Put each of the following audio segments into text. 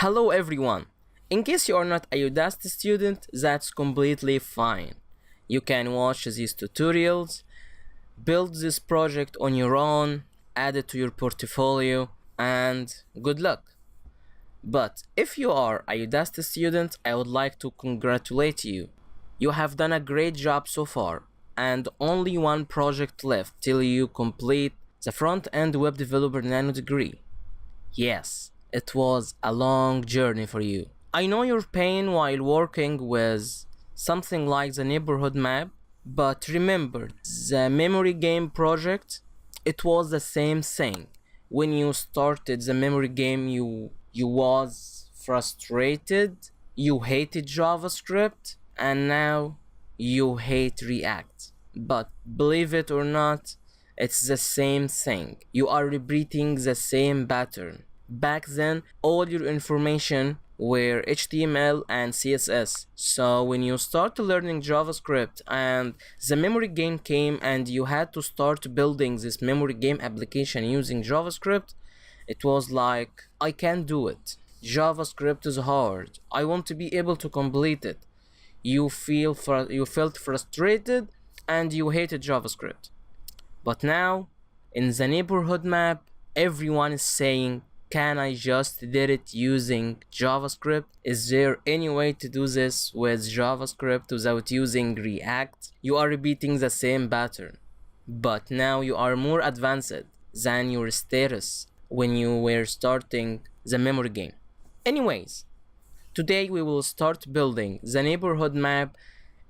Hello everyone! In case you are not a Udacity student, that's completely fine. You can watch these tutorials, build this project on your own, add it to your portfolio, and good luck. But if you are a Udacity student, I would like to congratulate you. You have done a great job so far, and only one project left till you complete the front-end web developer Nanodegree. Yes, it was a long journey for you. I know your pain while working with something like the neighborhood map, but remember, the memory game project, it was the same thing. When you started the memory game, you was frustrated, you hated JavaScript, and now you hate React. But believe it or not, it's the same thing. You are repeating the same pattern. Back then, all your information were HTML and CSS. So when you start learning JavaScript and the memory game came and you had to start building this memory game application using JavaScript, it was like, I can't do it. JavaScript is hard. I want to be able to complete it. You felt frustrated and you hated JavaScript. But now, in the neighborhood map, everyone is saying, can I just did it using JavaScript? Is there any way to do this with JavaScript without using React? You are repeating the same pattern, but now you are more advanced than your status when you were starting the memory game. Anyways, today we will start building the neighborhood map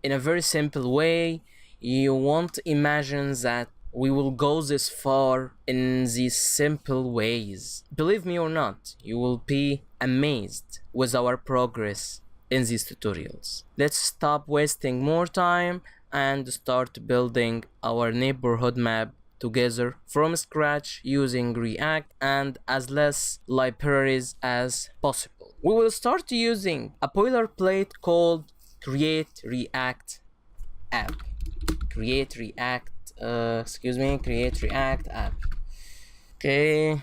in a very simple way. You won't imagine that we will go this far in these simple ways. Believe me or not, you will be amazed with our progress in these tutorials. Let's stop wasting more time and start building our neighborhood map together from scratch using React and as less libraries as possible. We will start using a boilerplate called create react app. Create react app. Okay.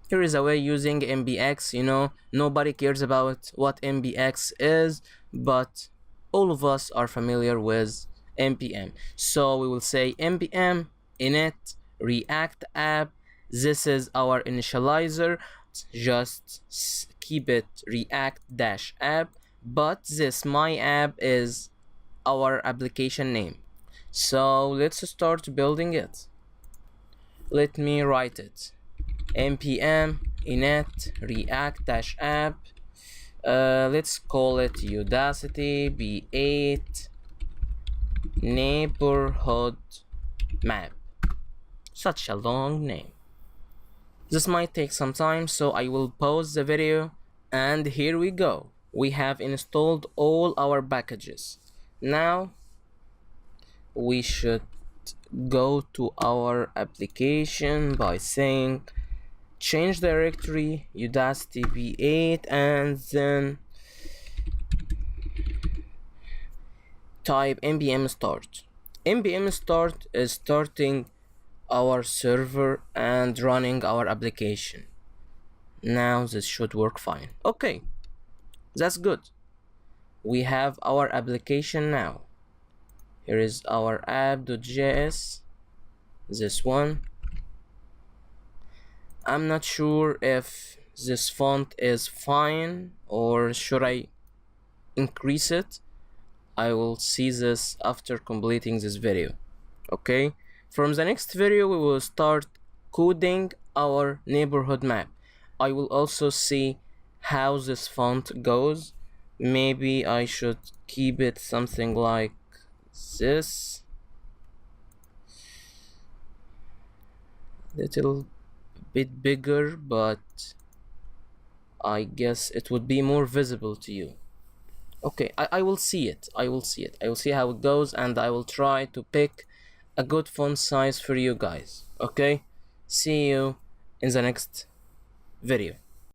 Here is a way using MBX. Nobody cares about what MBX is, but all of us are familiar with npm. So we will say npm init react app. This is our initializer. Just keep it react-app. But this my app is our application name. So let's start building it. Let me write it. npm init react-app. Let's call it Udacity B8 neighborhood map. Such a long name. This might take some time, so I will pause the video, and here we go. We have installed all our packages. Now we should go to our application by saying change directory Udacity v8 and then type npm start. npm start is starting our server and running our application. Now this should work fine. Okay. That's good. We have our application now. Here is our app.js. This one. I'm not sure if this font is fine or should I increase it. I will see this after completing this video. Okay. From the next video we will start coding our neighborhood map. I will also see how this font goes. Maybe I should keep it something like this. Little bit bigger, but I guess it would be more visible to you. Okay, I will see it. I will see how it goes, and I will try to pick a good font size for you guys. Okay, see you in the next video.